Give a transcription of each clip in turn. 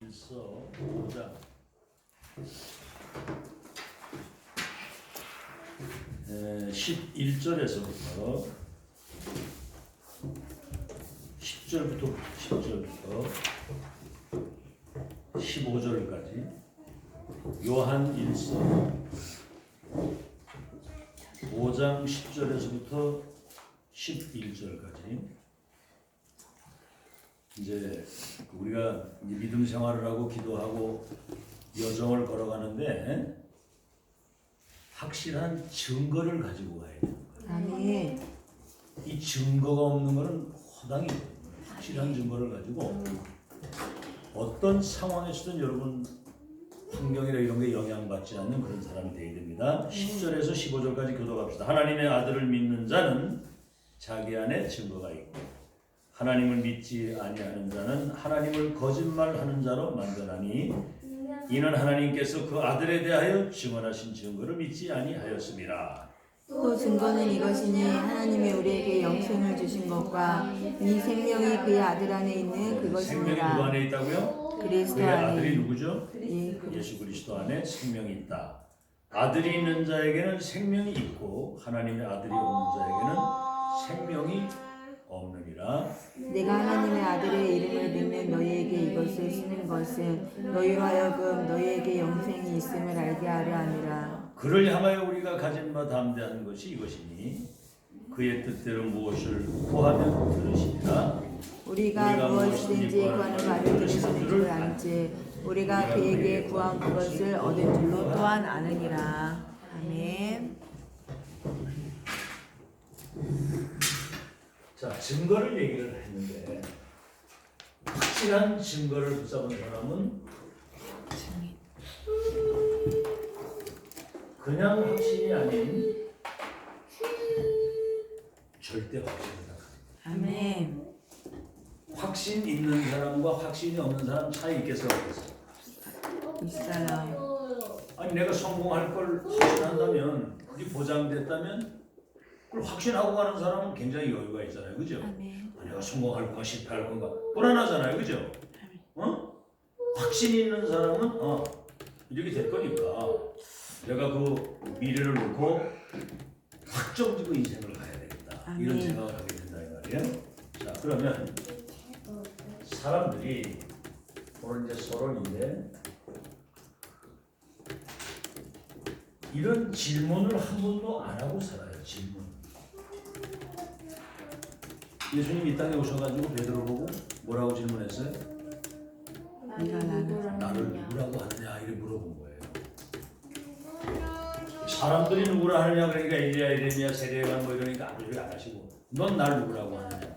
일서 5장 11절에서부터 10절부터 15절까지 요한 일서 5장 10절에서부터 11절까지 이제 우리가 믿음 생활을 하고 기도하고 여정을 걸어가는데 확실한 증거를 가지고 가야 돼요. 아멘. 이 증거가 없는 것은 허당이 돼요. 확실한 증거를 가지고 어떤 상황에서든 여러분 환경이나 이런 게 영향받지 않는 그런 사람이 되어야 됩니다. 10절에서 15절까지 교도합시다. 하나님의 아들을 믿는 자는 자기 안에 증거가 있고 하나님을 믿지 아니하는 자는 하나님을 거짓말하는 자로 만드나니 이는 하나님께서 그 아들에 대하여 증언하신 증거를 믿지 아니하였습니다. 또 증거는 이것이니 하나님이 우리에게 영생을 주신 것과 이 생명이 그의 아들 안에 있는 생명이 누구 그것이니라. 안에 있다고요? 그리스도 그의 아들이 안에. 누구죠? 예수 그리스도 안에 생명이 있다. 아들이 있는 자에게는 생명이 있고 하나님의 아들이 없는 자에게는 생명이 없느니라. 내가 하나님의 아들의 이름을 믿는 너희에게 이것을 쓰는 것은 너희로 하여금 너희에게 영생이 있음을 알게 하려 함이라. 그를 향하여 우리가 가진 바 담대한 것이 이것이니 그의 뜻대로 무엇을 구하면 들으시리라. 우리가 무엇이든지 구하는 바를 들으시는 줄 알지. 우리가 그에게 구한 그것을 얻은 줄로 또한 아느니라. 아멘. 자, 증거를 얘기를 했는데 확실한 증거를 붙잡은 사람은 그냥 확신이 아닌 절대 확신이다. 아멘. 확신 있는 사람과 확신이 없는 사람 차이 있겠어요? 있어요. 아니 내가 성공할 걸 확신한다면 그게 보장됐다면 그걸 확신하고 가는 사람은 굉장히 여유가 있잖아요, 그죠? 아멘. 내가 성공할 건가 실패할 건가 불안하잖아요, 그죠? 확신 있는 사람은 이렇게 될 거니까 내가 그 미래를 놓고 확정지고 인생을 가야 되겠다. 아멘. 이런 생각을 하게 된다 이 말이에요. 자, 그러면 사람들이 오늘 이제 서론인데 이런 질문을 한 번도 안 하고 살아요. 질문. 예수님 이 땅에 오셔가지고 베드로 보고 뭐라고 질문했어요? 나를 누구라고 하느냐 이렇게 물어본 거예요. 사람들이 누구라 하느냐 그러니까 엘리야 에레미야 세례관 뭐 이러니까 아무 소리 안 하시고 넌 날 누구라고 하느냐?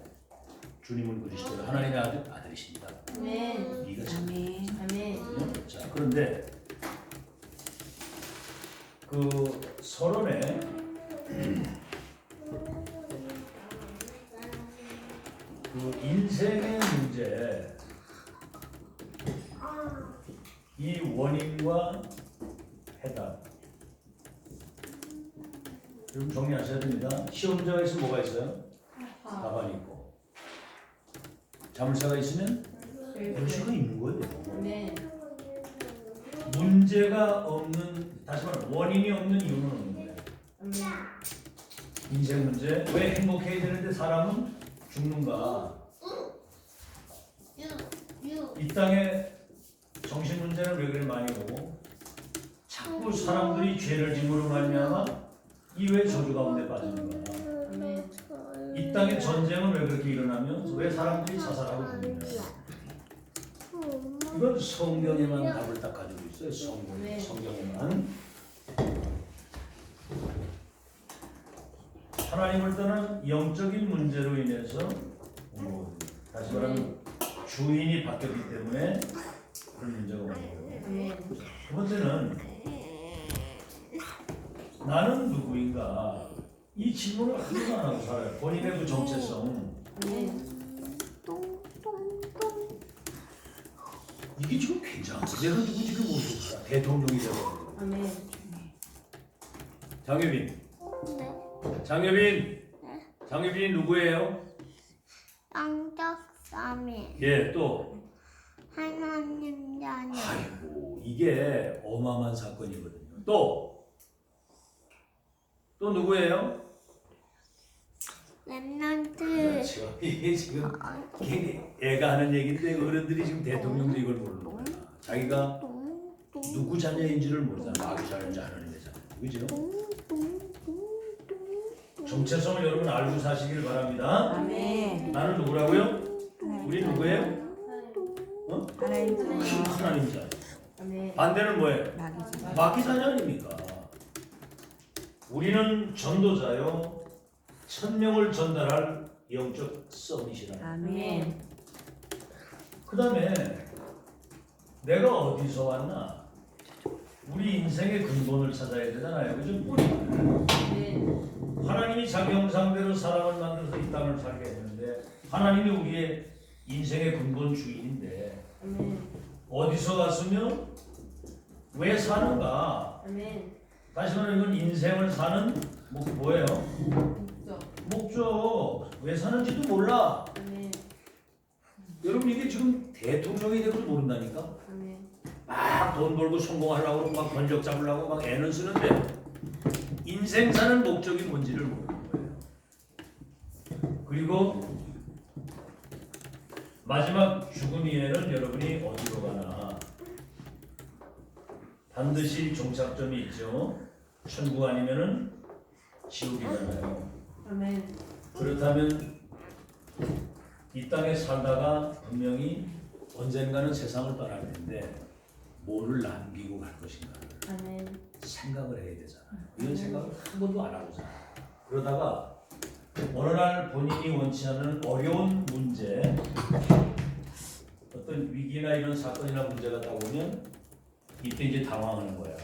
주님은 그리스도 하나님의 아들이십니다. 아멘. 네가 참. 아멘. 아멘. 자, 그런데 그 서론에 그 인생의 문제 이 원인과 해답 좀 정리하셔야 됩니다. 시험 문제가 있으면 뭐가 있어요? 답안이 있고 자물쇠가 있으면 열쇠가 있는 거예요. 아멘. 문제가 없는 다시 말해 원인이 없는 이유는 없는 거예요. 아멘. 인생 문제 왜 행복해야 되는데 사람은 죽는가? 이 땅에 정신 문제는 왜 그래 많이 오고 자꾸 사람들이 죄를 짐으로 말미암아 이외 저주 가운데 빠지는가? 아멘. 이 땅의 전쟁은 왜 그렇게 일어나면 왜 사람들이 자살하고 죽느냐? 이건 성경에만 답을 딱 가지고 있어요. 성경에만. 하나님을 떠난 영적인 문제로 인해서 다시 말하면 주인이 바뀌었기 때문에 그런 문제가 오는 거예요. 아멘. 두 번째는 나는 누구인가? 이 질문을 하나도 안 하고 살아요. 본인의 그 정체성. 아멘. 이게 지금 굉장한데 내가 누구지를 모르고 살아. 대통령이 되고. 아멘. 장혜빈. 장혜빈이 누구예요? 영적 3일 예, 또 하나님 자녀. 아이고 이게 어마어마한 사건이거든요. 또 누구예요? 랩런트. 그렇죠. 이게 지금 애가 하는 얘기인데 어른들이 지금 대통령도 이걸 모르는 거야. 자기가 누구 자녀인지를 모르잖아. 마귀 자녀인지 하나님의 자녀. 그죠? 정체성을 여러분 알고 사시길 바랍니다. 아멘. 나는 누구라고요? 우리 누구예요? 어? 하나님 자녀. 하나님 자녀. 아멘. 반대는 뭐예요? 마귀 자녀. 마귀 자녀 아닙니까? 우리는 전도자요. 천명을 전달할 영적 서밋이라. 아멘. 그 다음에 내가 어디서 왔나? 우리 인생의 근본을 찾아야 되잖아요. 그죠? 뿌리. 아멘. 하나님이 자기 형상대로 사람을 만들어서 이 땅을 살게 했는데 하나님이 우리의 인생의 근본 주인인데 아멘. 어디서 왔으며 왜 사는가? 아멘. 다시 말하면 이건 인생을 사는 뭐예요? 목적. 목적. 왜 사는지도 몰라. 아멘. 여러분 이게 지금 대통령이 되고도 모른다니까? 아멘. 막 돈 벌고 성공하려고 막 권력 잡으려고 막 애는 쓰는데 인생 사는 목적이 뭔지를 모르는 거예요. 그리고 마지막 죽음 이후에는 여러분이 어디로 가나 반드시 종착점이 있죠. 천국 아니면은 지옥이잖아요. 아멘. 그렇다면 이 땅에 살다가 분명히 언젠가는 세상을 떠날 텐데 뭐를 남기고 갈 것인가를 아멘. 생각을 해야 되잖아요. 이런 생각을 한 번도 안 하고 살아요. 그러다가 어느 날 본인이 원치 않는 어려운 문제, 어떤 위기나 이런 사건이나 문제가 따오면 이때 이제 당황하는 거야.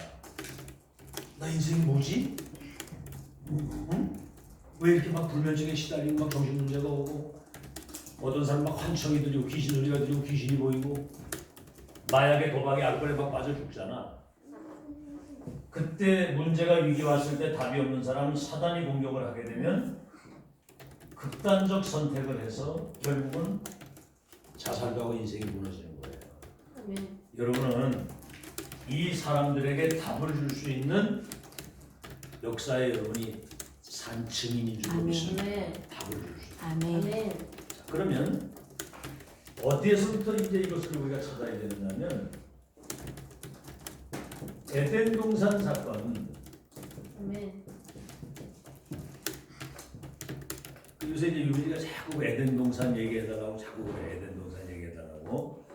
나 인생이 뭐지? 응? 왜 이렇게 막 불면증에 시달리고 막 정신 문제가 오고 어떤 사람 막 환청이 들리고 귀신 소리가 들리고 귀신이 보이고 마약에 도박에 알코올에 막 빠져 죽잖아. 그때 문제가 위기 왔을 때 답이 없는 사람은 사단이 공격을 하게 되면 극단적 선택을 해서 결국은 자살도 하고 인생이 무너지는 거예요. 아멘. 여러분은 이 사람들에게 답을 줄 수 있는 역사에 여러분이 산 증인이 주고 아멘. 있습니다. 아멘. 답을 줄 수 있어요. 아멘. 아멘. 자, 그러면 어디에서부터 이제 이것을 우리가 찾아야 되느냐면 에덴 동산 사건. 아멘. 요새 이제 유민이가 자꾸 에덴 동산 얘기해달라고 자꾸 그래. 에덴 동산 얘기해달라고.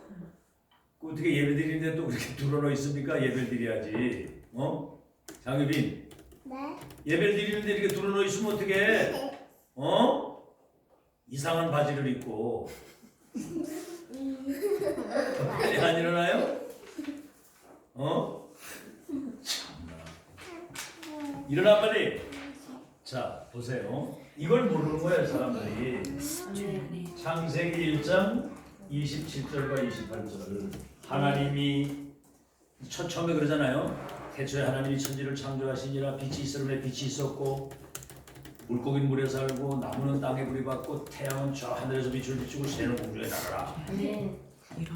그 어떻게 예배드리는데 또 그렇게 들어놓 있습니까? 예배를 드려야지. 어? 장유빈. 네. 예배를 드리는데 이렇게 들어놓 있으면 어떻게? 어? 이상한 바지를 입고. 빨리 안 일어나요? 어? 참나. 일어나 빨리. 자 보세요. 이걸 모르는 거예요 사람들이. 아멘. 창세기 1장 27절과 28절. 하나님이 처음에 그러잖아요. 태초에 하나님이 천지를 창조하시니라. 빛이 있으므로 빛이 있었고 물고기는 물에 살고 나무는 땅에 뿌리 받고 태양은 저 하늘에서 빛을 비추고 새는 공중에 날아라. 아멘.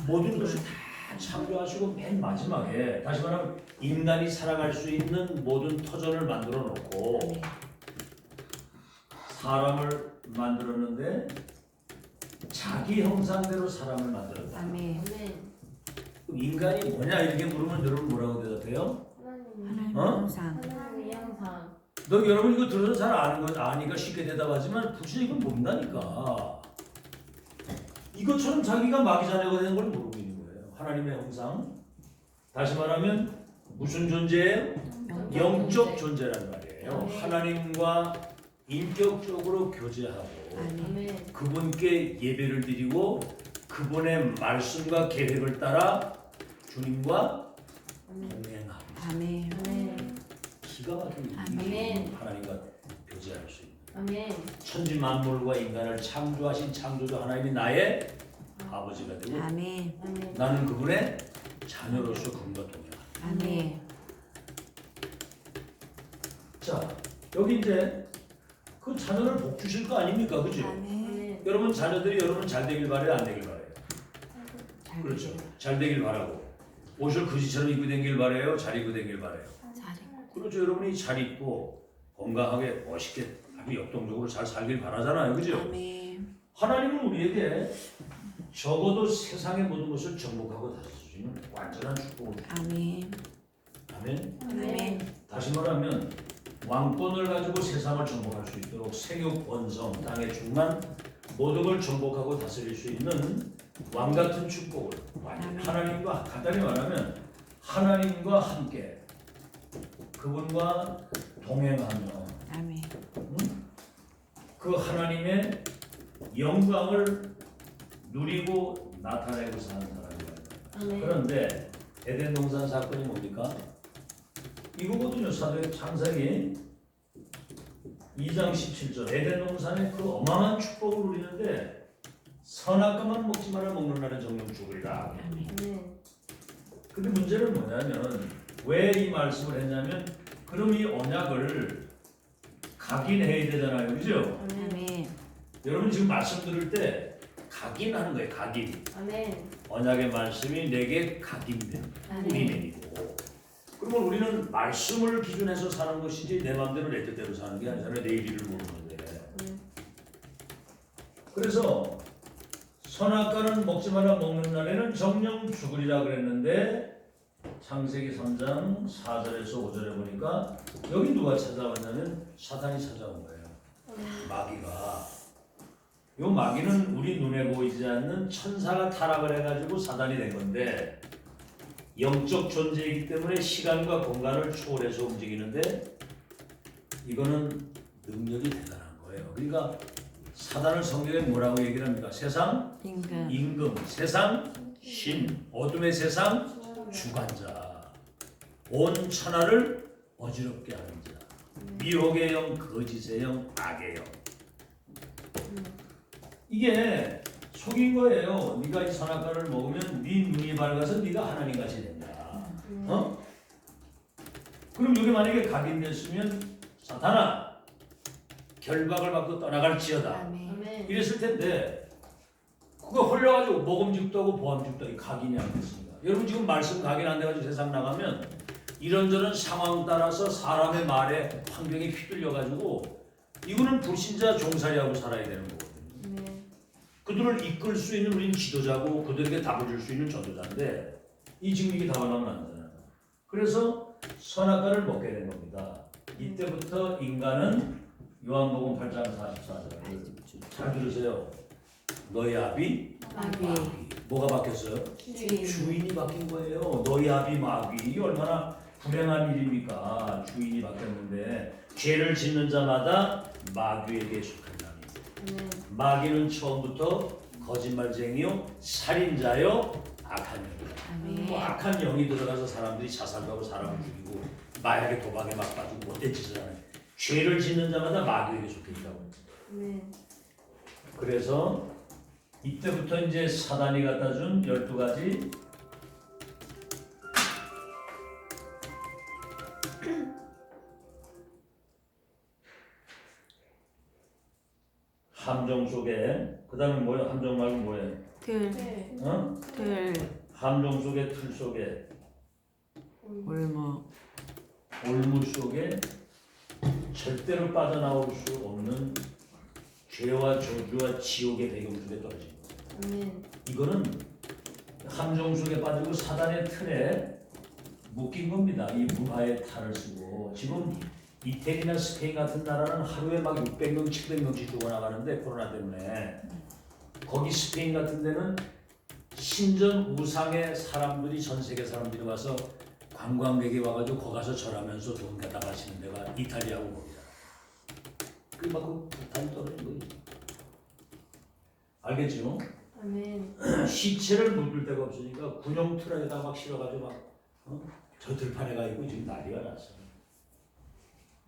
모든 것을 다 창조하시고 맨 마지막에 다시 말하면 인간이 살아갈 수 있는 모든 터전을 만들어 놓고 사람을 만들었는데 자기 형상대로 사람을 만들었다. 아멘. 아멘. 그럼 인간이 뭐냐 이렇게 물으면 여러분 뭐라고 대답해요? 하나님. 어? 항상. 하나님의 형상. 너 여러분 이거 들어서 잘 아는 거 아니까 쉽게 대답하지만 굳이 이건 모른다니까. 이것처럼 자기가 마귀 자녀가 되는 걸 모르고 있는 거예요. 하나님의 형상. 다시 말하면 무슨 존재예요? 영적 존재란 말이에요. 네. 하나님과 인격적으로 교제하고 아멘. 그분께 예배를 드리고 그분의 말씀과 계획을 따라 주님과 아멘. 동행하고 아멘. 아멘. 기가 막히게 아멘. 하나님과 교제할 수 있는 아멘. 천지 만물과 인간을 창조하신 창조주 하나님이 나의 아버지가 되고 아멘. 아멘. 나는 그분의 자녀로서 그분과 동행한다. 아멘. 자 여기 이제 그 자녀를 복 주실 거 아닙니까, 그죠? 아멘. 아멘. 여러분 자녀들이 여러분 잘 되길 바래요, 안 되길 바래요? 그렇죠. 잘 되길 바라고. 옷을 그지처럼 입고 다니길 바래요. 잘 입고 다니길 바래요. 그렇죠. 여러분이 잘 입고 건강하게 멋있게 아주 역동적으로 잘 살길 바라잖아요. 그죠? 아멘. 하나님은 우리에게 적어도 세상의 모든 것을 정복하고 다스리는 완전한 축복을 줍니다. 아멘. 아멘. 아멘. 다시 말하면 왕권을 가지고 세상을 정복할 수 있도록 생육, 번성, 땅의 충만 모든 걸 정복하고 다스릴 수 있는 왕 같은 축복을 하나님과 간단히 말하면 하나님과 함께 그분과 동행하며 아멘. 그 하나님의 영광을 누리고 나타내고 사는 사람이에요. 아멘. 그런데 에덴 동산 사건이 뭡니까? 이거거든요. 사도의 창세기 2장 17절 에덴 동산에 그 어마어마한 축복을 누리는데 선악과만 먹지 말아 먹는 날은 정령 죽으리라. 아멘. 근데 문제는 뭐냐면 왜 이 말씀을 했냐면 그럼 이 언약을 각인해야 되잖아요. 그죠? 아멘. 여러분 지금 말씀 들을 때 각인하는 거예요. 각인. 아멘. 언약의 말씀이 내게 각인된 뿌리 내리고 그러면 우리는 말씀을 기준해서 사는 것이지 내 마음대로 내 뜻대로 사는 게 아니잖아요. 내 일을 모르는데. 그래서 선악과는 먹지 말아 먹는 날에는 정령 죽으리라 그랬는데 창세기 3장 4절에서 5절에 보니까 여기 누가 찾아왔냐면 사단이 찾아온 거예요. 마귀가. 이 마귀는 우리 눈에 보이지 않는 천사가 타락을 해가지고 사단이 된 건데 영적 존재이기 때문에 시간과 공간을 초월해서 움직이는데 이거는 능력이 대단한 거예요. 그러니까 사단을 성경에 뭐라고 얘기를 합니까? 세상 임금, 세상 신, 어둠의 세상 주관자, 온 천하를 어지럽게 하는 자, 미혹의 영, 거짓의 영, 악의 영. 이게 속인 거예요. 네가 이 선악과를 먹으면 네 눈이 밝아서 네가 하나님 같이 된다. 어? 그럼 이게 만약에 각인됐으면 사탄아 결박을 받고 떠나갈지어다. 아멘. 이랬을 텐데 그거 홀려가지고 먹음직도 하고 보암직도 하고 각인이 안 됐습니다. 여러분 지금 말씀 각인 안 돼가지고 세상 나가면 이런저런 상황 따라서 사람의 말에 환경에 휘둘려가지고 이거는 불신자 종살이하고 살아야 되는 거거든요. 그들을 이끌 수 있는 우리는 지도자고 그들에게 답을 줄 수 있는 전도자인데 이 지금 이게 답을 하면 안 되잖아요. 그래서 선악과를 먹게 된 겁니다. 이때부터 인간은 요한복음 8장 44절 잘 들으세요. 너희 아비 마귀. 뭐가 바뀌었어요? 주인이 바뀐 거예요. 너희 아비 마귀. 이게 얼마나 불행한 일입니까? 주인이 바뀌었는데 죄를 짓는 자마다 마귀에게 속한다니. 마귀는 처음부터 거짓말쟁이요, 살인자요, 악한 영이다. 뭐 악한 영이 들어가서 사람들이 자살도 하고 사람을 죽이고 마약에 도박에 막 빠지고 못된 짓을 하는 죄를 짓는 자마다 마귀에게 속해 있다고. 그래서 이때부터 이제 사단이 갖다 준 12가지 함정 속에 그 다음에 뭐예요? 함정 말고 뭐예요? 틀. 어? 틀. 함정 속에 틀 속에 올무. 올무 속에 절대로 빠져나올 수 없는 죄와 저주와 지옥의 배경 속에 떨어진 거예요. 이거는 함정 속에 빠지고 사단의 틀에 묶인 겁니다. 이 무화의 탈을 쓰고 지금 이태리나 스페인 같은 나라는 하루에 막 600명, 700명씩 죽어나가는데 코로나 때문에 거기 스페인 같은 데는 신전 우상의 사람들이 전 세계 사람들이 와서 관광객이 와가지고 거기 가서 절하면서 돈 갖다 바치는 데가 이탈리아고 거기다. 그게 막 그 불탄이 떨어진 거예요. 알겠죠? 시체를 묻을 데가 없으니까 군용 트럭에다 막 실어가지고 막 저 들판에 가 있고 지금 난리가 났어요.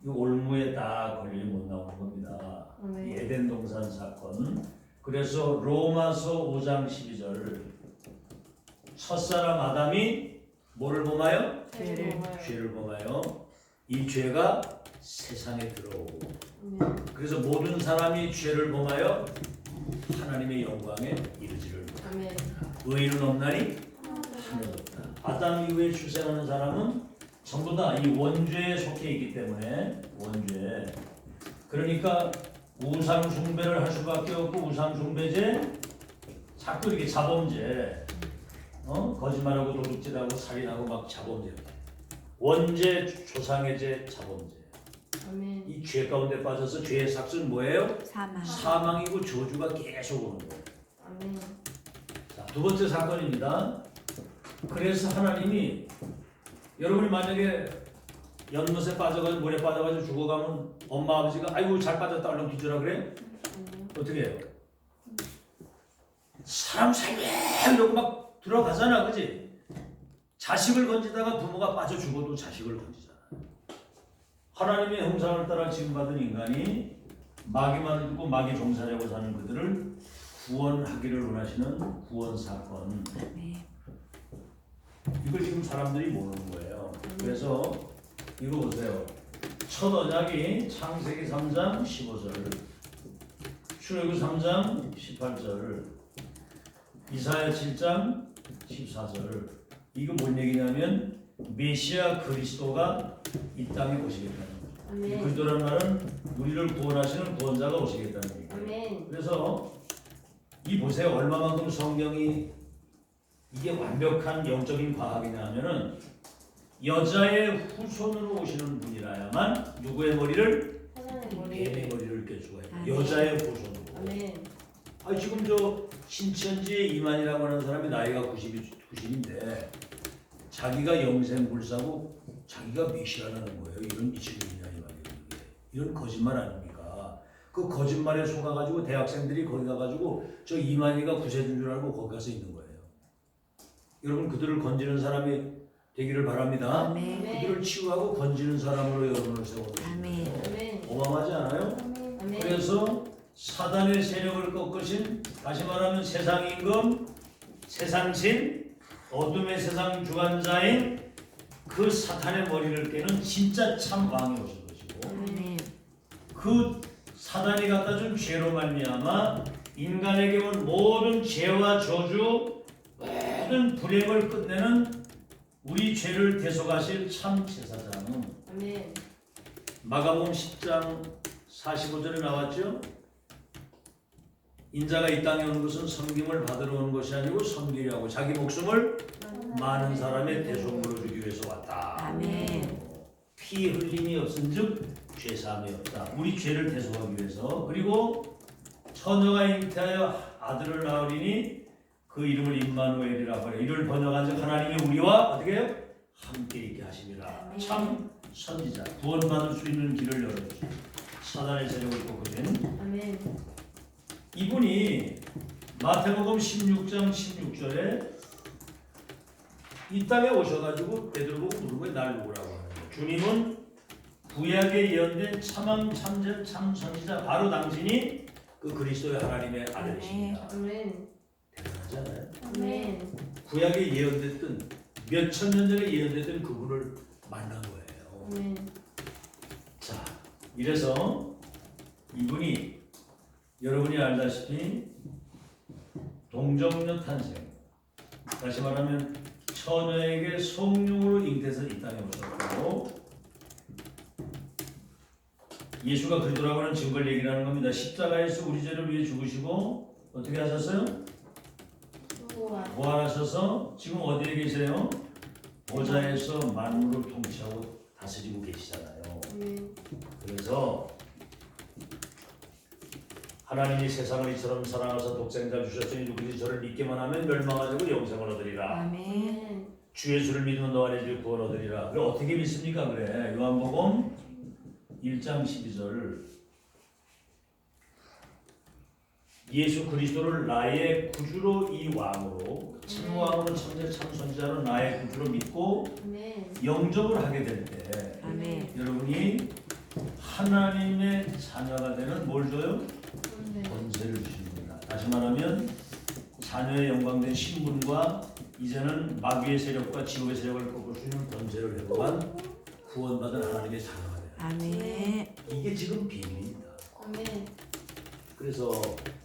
이 올무에 딱 걸리면 못 나오는 겁니다. 이 에덴 동산 사건. 그래서 로마서 5장 12절 첫사람 아담이 뭐를 범하여? 죄를 범하여 이 죄가 세상에 들어오고 그래서 모든 사람이 죄를 범하여 하나님의 영광에 이르지를 못하리라. 아멘. 의인은 없나니 하늘도 없다. 아담 이후에 출생하는 사람은 전부 다 이 원죄에 속해 있기 때문에 원죄. 그러니까 우상 숭배를 할 수밖에 없고 우상 숭배죄, 자꾸 이렇게 자범죄, 거짓말하고 도둑질하고 살인하고 막 자범죄, 원죄, 조상의 죄, 자범죄. 아멘. 이 죄 가운데 빠져서 죄의 삭은 뭐예요? 사망. 사망이고 저주가 계속 오는 거예요. 아멘. 자, 두 번째 사건입니다. 그래서 하나님이 여러분이 만약에 연못에 빠져가지고 물에 빠져가지고 죽어가면 엄마 아버지가 아이고 잘 빠졌다 얼른 뒤져라 그래? 아멘. 어떻게 해요? 사람 살려고 막 들어가잖아, 그지? 자식을 건지다가 부모가 빠져 죽어도 자식을 건지잖아. 하나님의 형상을 따라 지음받은 인간이 마귀만 듣고 마귀 종사자고 사는 그들을 구원하기를 원하시는 구원 사건. 아멘. 이걸 지금 사람들이 모르는 거예요. 그래서 이거 보세요. 첫 언약이 창세기 3장 15절, 출애굽 3장 18절, 이사야 7장 14절. 이거 뭔 얘기냐면 메시아 그리스도가 이 땅에 오시겠다는 거죠. 아멘. 그리스도라는 말은 우리를 구원하시는 구원자가 오시겠다는 얘기예요. 아멘. 그래서 이 보세요. 얼마만큼 성경이 이게 완벽한 영적인 과학이냐면은 여자의 후손으로 오시는 분이라야만 누구의 머리를? 하나님의 머리. 뱀의 머리를 깰 수가 있어요. 아멘. 여자의 후손으로. 아멘. 아 지금 저 신천지의 이만이라고 하는 사람이 나이가 90인데 자기가 영생불사고 자기가 메시아라는 거예요. 이런 미치겠냐 이 말이에요. 이런 거짓말 아닙니까? 그 거짓말에 속아가지고 대학생들이 거기 가가지고 저 이만희가 구세주인 줄 알고 거기 가서 있는 거예요. 여러분 그들을 건지는 사람이 되기를 바랍니다. 아멘. 그들을 치유하고 건지는 사람으로 여러분을 아멘. 세워주십시오. 아멘. 어마어마하지 않아요? 아멘. 그래서 사단의 세력을 꺾으신, 다시 말하면 세상 임금, 세상신, 어둠의 세상 주관자인 그 사탄의 머리를 깨는 진짜 참 왕이 오신 것이고, 아멘. 그 사단이 갖다 준 죄로 말미암아 인간에게 온 모든 죄와 저주, 모든 불행을 끝내는 우리 죄를 대속하실 참 제사장. 아멘. 마가복음 10장 45절에 나왔죠. 인자가 이 땅에 오는 것은 섬김을 받으러 오는 것이 아니고 섬기려 하고 자기 목숨을 많은 사람의 대속물로 주기 위해서 왔다. 아멘. 피 흘림이 없은즉 죄 사함이 없다. 우리 죄를 대속하기 위해서. 그리고 처녀가 잉태하여 아들을 낳으리니 그 이름을 임마누엘이라 하래. 이를 번역한즉 하나님이 우리와 어떻게 해요? 함께 있게 하심이라. 아멘. 참 선지자, 구원받을 수 있는 길을 열어주시고 사단의 세력을 꺾으신 아멘. 이분이 마태복음 16장 16절에 이 땅에 오셔가지고 베드로보고 물은 거예요. 날 누구라고 하는 거예요. 주님은 구약에 예언된 참왕 참전 참 선지자 바로 당신이 그 그리스도의 하나님의 아들이십니다. 아멘. 대단하지 않아요? 아멘. 구약에 예언됐던 몇 천 년 전에 예언됐던 그분을 만난 거예요. 아멘. 자, 이래서 이분이 여러분이 알다시피 동정녀 탄생, 다시 말하면 처녀에게 성령으로 잉태해서 이 땅에 오셨고 예수가 그리스도라고 하는 증거를 얘기하는 겁니다. 십자가에서 우리 죄를 위해 죽으시고 어떻게 하셨어요? 부활하셔서 지금 어디에 계세요? 보좌에서 만물을 통치하고 다스리고 계시잖아요. 아멘. 그래서 하나님이 세상을 이처럼 사랑하사 독생자 주셨으니 누구든지 저를 믿기만 하면 멸망하지 않고 영생을 얻으리라. 아멘. 아멘. 주 예수를 믿으면 너와 내 주 구원 얻으리라. 그럼 어떻게 믿습니까? 그래. 요한복음 1장 12절 예수 그리스도를 나의 구주로 이 왕으로 참왕으로 천재 참선자로 나의 구주로 믿고 아멘. 영접을 하게 될 때 아멘. 여러분이 하나님의 자녀가 되는 뭘 줘요? 아멘. 권세를 주십니다. 다시 말하면 자녀의 영광된 신분과 이제는 마귀의 세력과 지옥의 세력을 꺾을 수 있는 권세를 회복한 구원받은 하나님의 자녀가 돼요. 아멘. 이게 지금 비밀입니다. 아멘. 그래서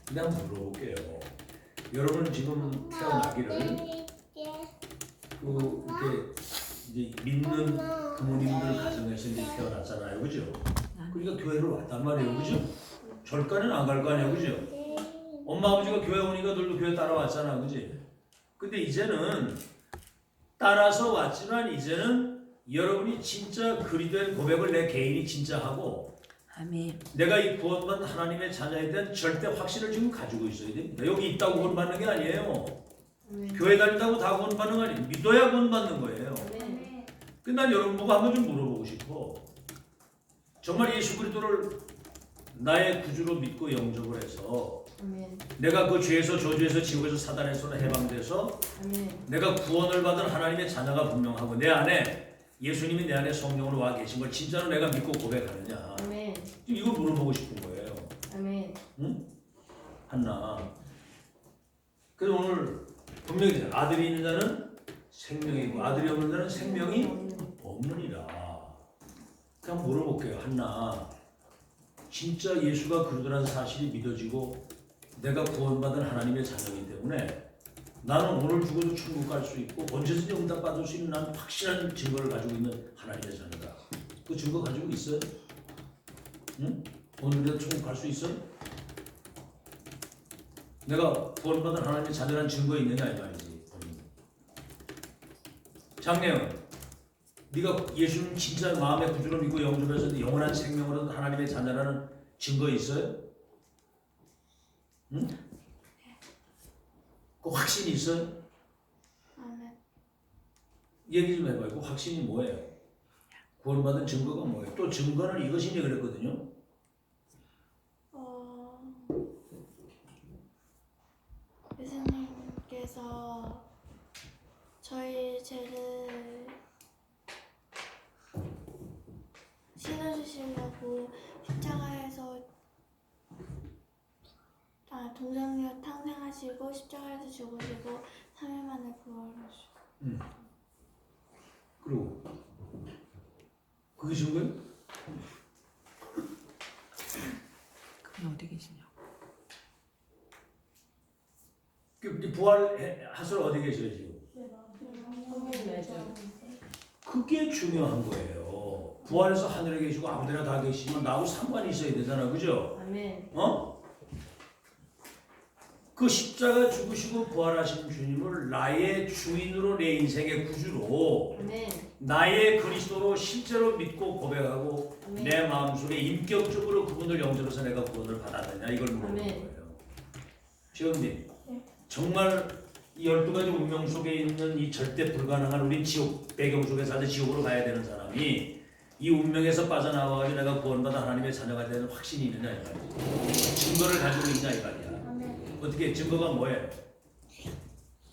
그냥 물어볼게요. 여러분 지금 태어나기를 이렇게 이제 믿는 부모님들 가정에서 이제 태어났잖아요, 그죠? 그러니까 교회를 왔단 말이에요, 그죠? 절간은 안 갈 거 아니에요, 그죠? 엄마 아버지가 교회 오니까 너도 교회 따라왔잖아, 그지? 근데 이제는 따라서 왔지만 이제는 여러분이 진짜 그리된 고백을 내 개인이 진짜 하고 아멘. 내가 이 구원받은 하나님의 자녀에 대한 절대 확신을 지금 가지고 있어야 됩니다. 여기 있다고 구원받는 게 아니에요. 아멘. 교회 다닌다고 다 구원받는 거 아니에요. 믿어야 구원받는 거예요. 아멘. 근데 난 여러분 보고 한번 좀 물어보고 싶어. 정말 예수 그리스도를 나의 구주로 믿고 영접을 해서 아멘. 내가 그 죄에서 저주에서 지옥에서 사단의 손에 해방돼서 아멘. 내가 구원을 받은 하나님의 자녀가 분명하고 내 안에 예수님이 내 안에 성령으로 와 계신 걸 진짜로 내가 믿고 고백하느냐. 아멘. 지금 이거 물어보고 싶은 거예요. 아멘. 응? 한나. 그래서 오늘 분명히 아들이 있는 자는 생명이고 아들이 없는 자는 생명이 없느니라. 그냥 물어볼게요. 한나. 진짜 예수가 그리스도라는 사실이 믿어지고 내가 구원받은 하나님의 자녀이기 때문에 나는 오늘 죽어도 천국 갈 수 있고 언제든지 응답받을 수 있는 난 확실한 증거를 가지고 있는 하나님의 자녀다. 그 증거 가지고 있어요? 응? 오늘이라도 천국 갈 수 있어요? 내가 구원받은 하나님의 자녀라는 증거 있느냐 이 말이지. 장래영, 네가 예수님 진짜 마음의 구주로 믿고 영접해서 영원한 생명을 얻은 하나님의 자녀라는 증거 있어요? 응? 그 확신이 있어요? 아멘. 얘기 좀 해봐요. 그 확신이 뭐예요? 구원받은 증거가 뭐예요? 또 증거는 이것이니 그랬거든요. 예수님께서 저희 죄를 씻어주시려고 십자가에서 동정녀 탕생하시고 십자가에서 죽으시고 3일 만에 부활하시고. 그리고 그게 증거예요? 그분 어디 계시냐고. 부활하실 어디 계셔요 지금? 성령이죠. 그게 중요한 거예요. 부활해서 하늘에 계시고 아무데나 다 계시면 나하고 상관이 있어야 되잖아, 그죠? 아멘. 그 십자가 죽으시고 부활하신 주님을 나의 주인으로 내 인생의 구주로 아멘. 나의 그리스도로 실제로 믿고 고백하고 아멘. 내 마음속에 인격적으로 그분을 영접해서 내가 구원을 받았느냐 이걸 물어보는 아멘. 거예요. 지금님 정말 이 12가지 운명 속에 있는 이 절대 불가능한 우리 지옥 배경 속에 살다 지옥으로 가야 되는 사람이 이 운명에서 빠져나와가지고 내가 구원받아 하나님의 자녀가 되는 확신이 있느냐 이 말이야. 증거를 가지고 있냐 이 말이야. 어떻게 증거가 뭐예요?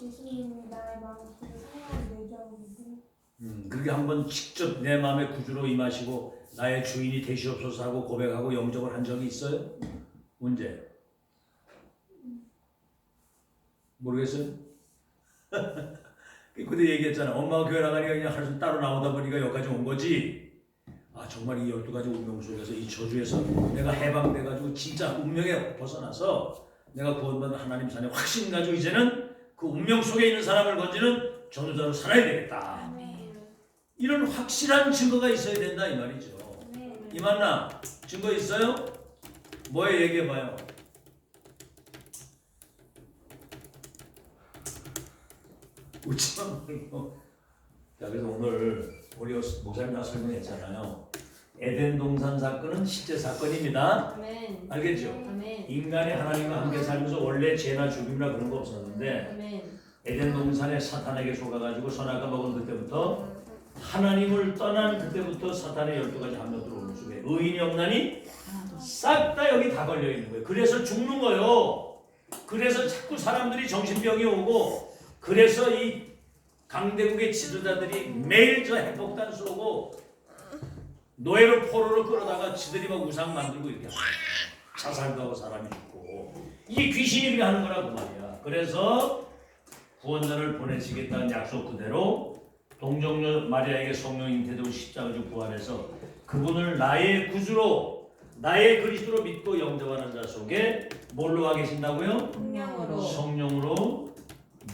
예수님이 나의 마음에 생명을 내주하고 그렇게 한번 직접 내 마음의 구주로 임하시고 나의 주인이 되시옵소서 하고 고백하고 영접을 한 적이 있어요? 언제? 모르겠어요? 그때 얘기했잖아. 엄마가 교회 나가니까 그냥 하루 따로 나오다 보니까 여기까지 온 거지. 아 정말 이 12가지 운명 속에서 이 저주에서 내가 해방돼가지고 진짜 운명에 벗어나서 내가 구원받은 하나님 자녀 확신 가지고 이제는 그 운명 속에 있는 사람을 건지는 전도자로 살아야 되겠다. 이런 확실한 증거가 있어야 된다 이 말이죠. 이만나 증거 있어요? 뭐에 얘기해봐요. 웃지마 말고. 자 그래서 오늘 우리 목사님 설명했잖아요. 에덴 동산 사건은 실제 사건입니다. 아멘. 알겠죠? 아멘. 인간이 하나님과 함께 살면서 원래 죄나 죽임이나 그런 거 없었는데 아멘. 에덴 동산에 사탄에게 속아가지고 선악과 먹은 그때부터 하나님을 떠난 그때부터 사탄의 12가지 함정 들어오는 속에 의인이 없나니 싹 다 여기 다 걸려 있는 거예요. 그래서 죽는 거예요. 그래서 자꾸 사람들이 정신병이 오고 그래서 이 강대국의 지도자들이 매일 저 핵폭탄 쏘고 노예를 포로로 끌어다가 지들이 막 우상 만들고 이렇게 자살도 하고 사람이 죽고 이게 귀신이 그렇게 하는 거라고 말이야. 그래서 구원자를 보내시겠다는 약속 그대로 동정녀 마리아에게 성령 잉태되고 십자가를 부활해서 그분을 나의 구주로 나의 그리스도로 믿고 영접하는 자 속에 뭘로 와 계신다고요? 성령으로. 성령으로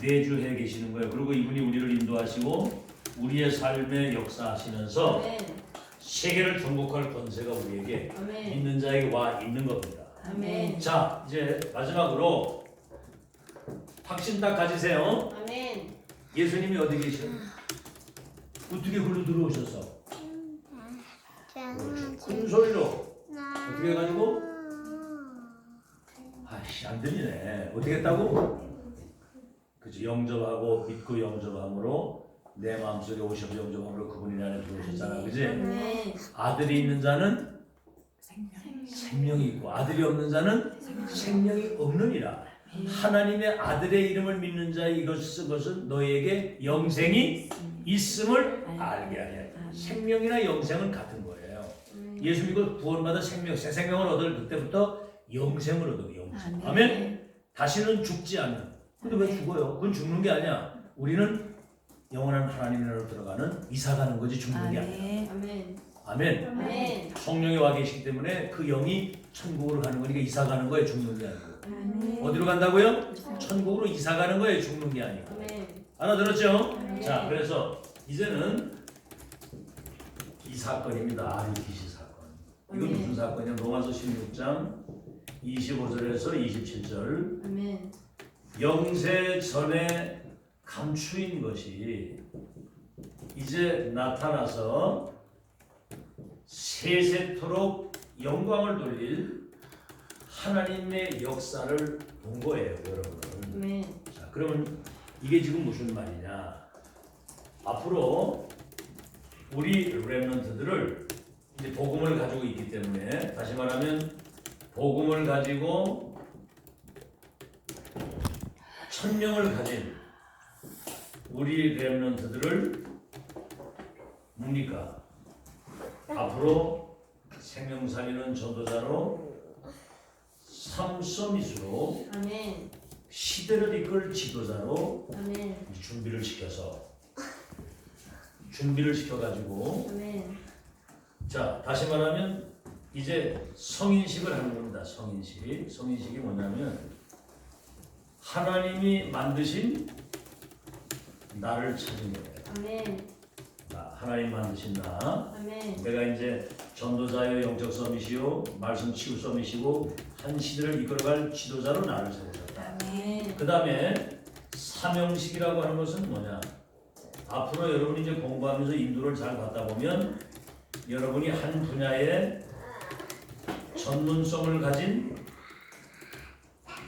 내주해 계시는 거예요. 그리고 이분이 우리를 인도하시고 우리의 삶에 역사하시면서 아멘. 세계를 정복할 권세가 우리에게 아멘. 믿는 자에게 와 있는 겁니다. 아멘. 자, 이제 마지막으로 확신 딱 가지세요. 아멘. 예수님이 어디 계셔요? 어떻게 글로 들어오셨어? 큰 소리로 어떻게 해가지고? 아이씨 안 들리네. 어떻게 했다고? 그치, 영접하고 믿고 영접함으로 내 마음속에 오셔서 영접함으로 그분이 내 안에 들어오셨잖아. 그지? 아멘. 아들이 있는 자는 생명. 생명이 있고 아들이 없는 자는 생명이 없느니라. 하나님의 아들의 이름을 믿는 자의 이것은 너희에게 영생이 있음을 알게 하냐. 생명이나 영생은 같은 거예요. 예수 믿고 구원받아 생명, 새 생명을 얻을 그때부터 영생을 얻어. 영생. 아멘. 다시는 죽지 않는. 근데 왜 죽어요? 그건 죽는 게 아니야. 우리는 영원한 하나님 나라로 들어가는 이사 가는 거지 죽는 게 아니야. 아멘. 아멘. 아멘. 성령이 와 계시기 때문에 그 영이 천국으로 가는 거니까 이사 가는 거예요. 죽는 게 아니고. 아멘. 어디로 간다고요? 천국으로 이사 가는 거예요. 죽는 게 아니고. 아멘. 알아들었죠? 네. 자, 그래서 이제는 이 사건입니다. RUTC 사건. 이건 무슨 사건이냐? 로마서 16장 25절에서 27절. 아멘. 영세 전에 감추인 것이 이제 나타나서 세세토록 영광을 돌릴 하나님의 역사를 본 거예요, 여러분. 아멘. 자, 그러면 이게 지금 무슨 말이냐? 앞으로 우리 렘넌트들을 이제 복음을 가지고 있기 때문에 다시 말하면 복음을 가지고 천명을 가진 우리 렘넌트들을 뭡니까? 앞으로 생명 살리는 전도자로 삼서밋으로 아멘. 시대를 이끌 지도자로 아멘. 준비를 시켜가지고 아멘. 자 다시 말하면 이제 성인식을 하는 겁니다. 성인식이 뭐냐면 하나님이 만드신 나를 찾는 거예요. 아멘. 하나님 만드신 나. 아멘. 내가 이제 전도자요 영적 서밋이요 말씀 치유 서밋이고 한 시대를 이끌어갈 지도자로 나를 세우셨다. 아멘. 그 다음에 사명식이라고 하는 것은 뭐냐? 앞으로 여러분이 이제 공부하면서 인도를 잘 받다 보면 여러분이 한 분야에 전문성을 가진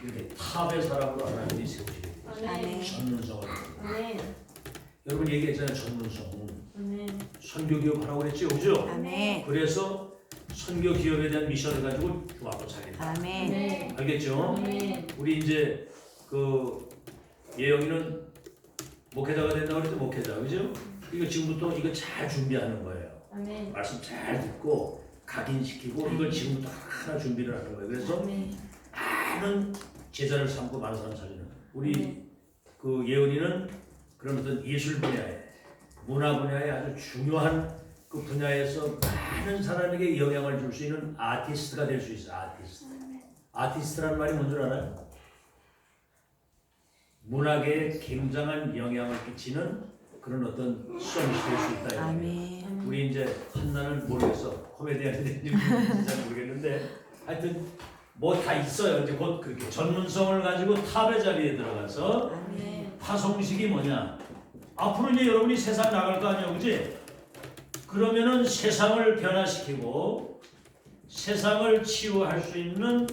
이렇게 탑의 사람으로 하나님이 세우시게 돼요. 아멘. 전문성을. 아멘. 여러분 얘기했잖아요. 전문성. 아멘. 선교 기업하라고 그랬죠, 그죠? 아멘. 그래서 선교 기업에 대한 미션을 가지고 중학교 차린다. 아멘. 아멘. 알겠죠? 아멘. 우리 이제 그 예영이는 목회자가 된다고 그랬죠, 목회자, 그죠? 이거 지금부터 이거 잘 준비하는 거예요. 아멘. 말씀 잘 듣고 각인시키고 이걸 지금부터 하나 준비를 하는 거예요. 그래서 아멘. 많은 제자를 삼고 많은 사람 살리는 우리 그 예은이는 그런 어떤 예술 분야에 문화 분야에 아주 중요한 그 분야에서 많은 사람에게 영향을 줄 수 있는 아티스트가 될 수 있어요. 아티스트라는 말이 뭔 줄 알아요? 문학에 굉장한 영향을 끼치는 그런 어떤 수업이 될 수 있다. 이거예요. 아멘. 우리 이제 한나는 모르겠어. 코미디언인지 잘 모르겠는데 하여튼 뭐 다 있어요. 이제 곧 그렇게 전문성을 가지고 탑의 자리에 들어가서 아멘. 파송식이 뭐냐? 앞으로 이제 여러분이 세상 나갈 거 아니에요, 그지? 그러면은 세상을 변화시키고 세상을 치유할 수 있는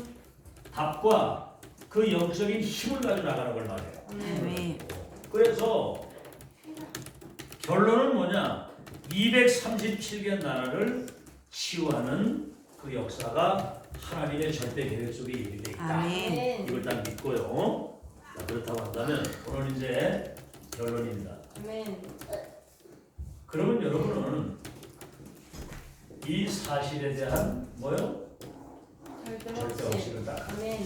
답과 그 영적인 힘을 가지고 나가는 걸 말해요. 아멘. 그래서 결론은 뭐냐? 237개 나라를 치유하는 그 역사가 하나님의 절대 계획 속에 예비되어 있다. 아멘. 이걸 딱 믿고요. 자, 그렇다고 한다면 오늘 이제 결론입니다. 아멘. 그러면 여러분은 이 사실에 대한 뭐요? 절대 절대 확신을 딱. 아멘.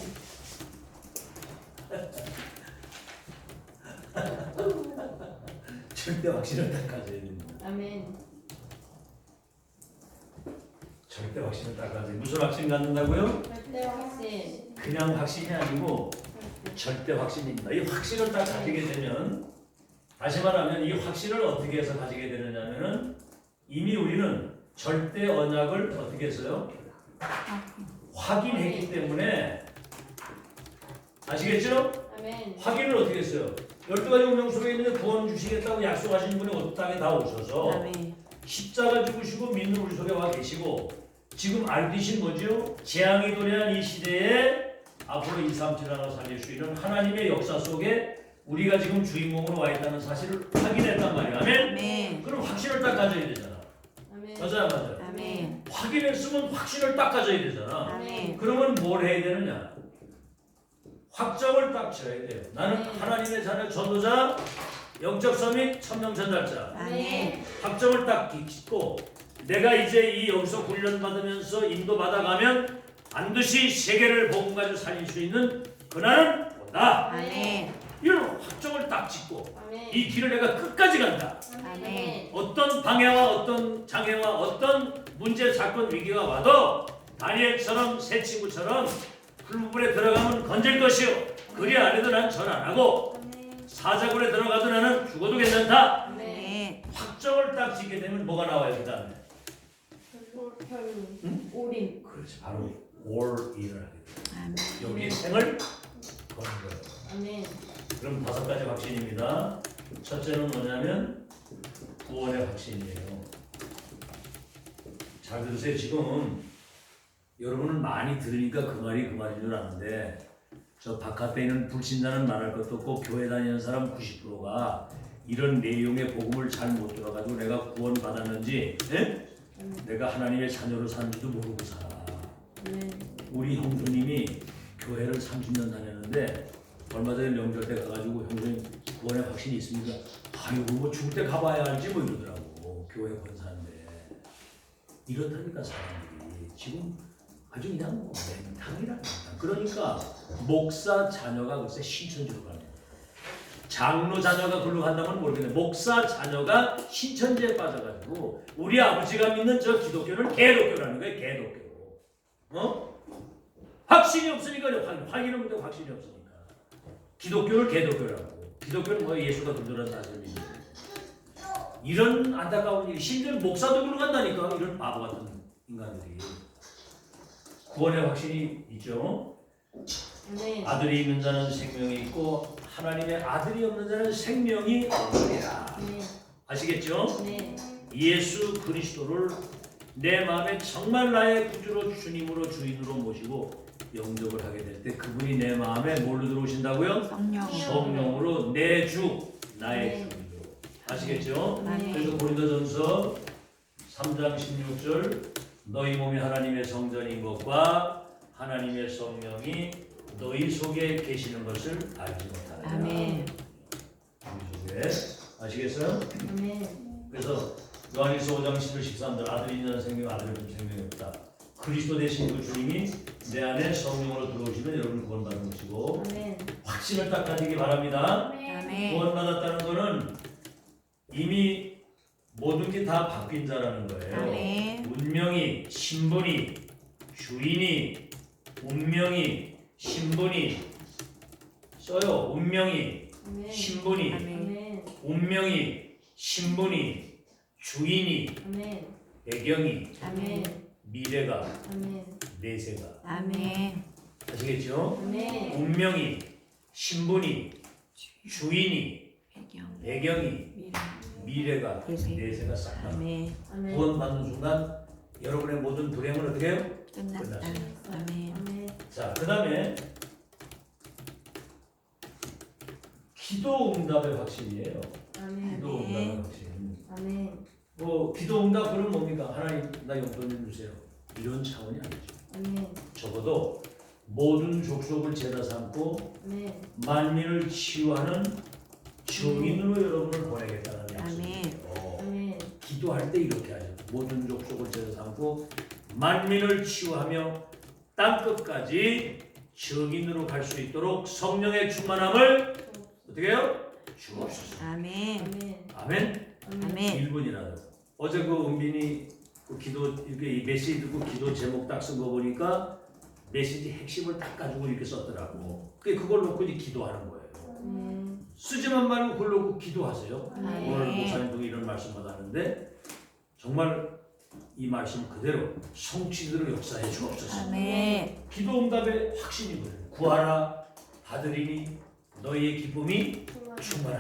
절대 확신을 딱 가져야 됩니다. 아멘. 절대 확신을 딱 가져. 무슨 확신 갖는다고요? 절대 확신. 그냥 확신이 아니고 절대 확신입니다. 이 확신을 딱 가지게 되면, 다시 말하면 이 확신을 어떻게 해서 가지게 되느냐면은 이미 우리는 절대 언약을 어떻게 했어요? 확인했기 때문에, 아시겠죠? 아멘. 확인을 어떻게 했어요? 12가지 운명 속에 있는 구원 주시겠다고 약속하신 분이 어떤 땅에 다 오셔서 아멘. 십자가 죽으시고 믿는 우리 속에 와 계시고, 지금 알리신 뭐죠? 재앙이 도래한 이 시대에 앞으로 2, 3, 7 하나 살릴 수 있는 하나님의 역사 속에 우리가 지금 주인공으로 와 있다는 사실을 확인했단 말이에요. 아멘? 아멘. 그럼 확신을 딱 가져야 되잖아. 아멘. 맞아요, 맞아요. 아멘. 확인했으면 확신을 딱 가져야 되잖아. 아멘. 그러면 뭘 해야 되느냐? 확정을 딱 지어야 돼요. 나는 네. 하나님의 자녀 전도자, 영적 서밋, 천명 전달자. 아멘. 확정을 딱 짓고, 내가 이제 이 여기서 훈련 받으면서 인도 받아가면 반드시 세계를 복음 가지고 살릴 수 있는 그날은 온다. 아멘. 이런 확정을 딱 짓고 아멘. 이 길을 내가 끝까지 간다. 아멘. 어떤 방해와 어떤 장애와 어떤 문제, 사건, 위기가 와도 다니엘처럼 새 친구처럼 풀무불에 들어가면 건질 것이요, 그리 안 해도 난 전 안 하고 사자굴에 들어가도 나는 죽어도 괜찮다. 아멘. 아멘. 확정을 딱 짓게 되면 뭐가 나와요? 그 다음에 별로. 올인. 그렇지, 바로 all in을 하게 돼요. 아멘. 여기 생을 거는 거예요. 아멘. 그럼 5가지 확신입니다. 첫째는 뭐냐면 구원의 확신이에요. 잘 들으세요. 지금 여러분은 많이 들으니까 그 말인 줄 아는데, 저 바깥에 있는 불신자는 말할 것도 없고 교회 다니는 사람 90%가 이런 내용의 복음을 잘 못 들어가지고 내가 구원 받았는지, 내가 하나님의 자녀로 사는지도 모르고 살아. 아멘. 우리 형수님이 교회를 30년 다녔는데 얼마 전에 명절 때 가가지고 형수님 구원의 확신이 있습니까? 아이고 뭐 죽을 때 가봐야 알지 뭐 이러더라고. 교회 권사인데. 이렇다니까 사람들이 지금 아주 그냥 맹탕이라 맹탕. 그러니까 목사 자녀가 글쎄 신천지로 가는 거야. 장로 자녀가 글로 간다면 모르겠는데 목사 자녀가 신천지에 빠져가지고 우리 아버지가 믿는 저 기독교를 개독교라는 거예요. 개독교. 확신이 없으니까 확인 없는데 확신이 없으니까 기독교를 개독교라고. 기독교는 뭐 예수가 그들한 사실을 믿는. 이런 안타까운 일이, 심지어 목사도 글로 간다니까. 이런 바보 같은 인간들이. 구원의 확신이 있죠. 아멘. 아들이 있는 자는 생명이 있고 하나님의 아들이 없는 자는 생명이 없느니라. 아멘. 아시겠죠? 네. 예수 그리스도를 내 마음에 정말 나의 구주로 주님으로 주인으로 모시고 영접을 하게 될 때 그분이 내 마음에 뭘로 들어오신다고요? 성령. 성령으로 내 주, 나의 네. 주인으로. 아시겠죠? 네. 그래서 고린도전서 3장 16절, 너희 몸이 하나님의 성전인 것과 하나님의 성령이 너희 속에 계시는 것을 알지 못하느냐. 아멘. 우리 속에. 아시겠어요? 아멘. 그래서 요한일서 5장 11, 13절, 아들이 있는 생명, 아들이 없는 생명이 없다. 그리스도 되신 그 주님이 내 안에 성령으로 들어오시면 여러분 구원받는 것이고, 아멘. 확신을 딱 가지기 바랍니다. 아멘. 구원받았다는 것은 이미 모든 게 다 바뀐 자라는 거예요. 아멘. 운명이, 신분이, 주인이, 운명이, 신분이 써요. 운명이, 아멘. 신분이, 아멘. 아멘. 운명이, 신분이, 주인이, 아멘. 배경이, 아멘. 미래가, 아멘. 내세가. 아멘. 아시겠죠? 아멘. 운명이, 신분이, 주인이, 배경. 배경이, 미래. 미래가, 내세. 내세가 싹 다. 아멘. 아멘. 구원받는 순간 여러분의 모든 불행은 어떻게 해요? 끝났다. 아멘. 아멘. 자, 그 다음에 기도 응답의 확신이에요. 아멘. 기도 응답의 확신. 아멘. 뭐 기도 응답 그러면 뭡니까? 하나님 나 용돈 좀 주세요. 이런 차원이 아니죠. 아멘. 적어도 모든 족속을 제다 삼고 아멘. 만민을 치유하는 증인으로 여러분을 보내겠다는 아멘. 약속이에요. 아멘. 기도할 때 이렇게 하죠. 모든 족속을 제다 삼고 만민을 치유하며 땅 끝까지 증인으로 갈 수 있도록 성령의 충만함을 어떻게 해요? 주옵소서. 아멘. 아멘. 아멘. 아멘. 1분이라도. 어제 그 은빈이 그 기도 이렇게 이 메시지 듣고 기도 제목 딱 쓴 거 보니까 메시지 핵심을 딱 가지고 이렇게 썼더라고. 그걸 놓고 이제 기도하는 거예요. 쓰지만 말고 그걸 놓고 기도하세요. 네. 오늘 목사님도 이런 말씀 받았는데 정말 이 말씀 그대로 성취되도록 역사해 주옵소서. 아멘. 기도 응답의 확신이 뭐예요? 구하라 받으리니 너희의 기쁨이 충만하리라.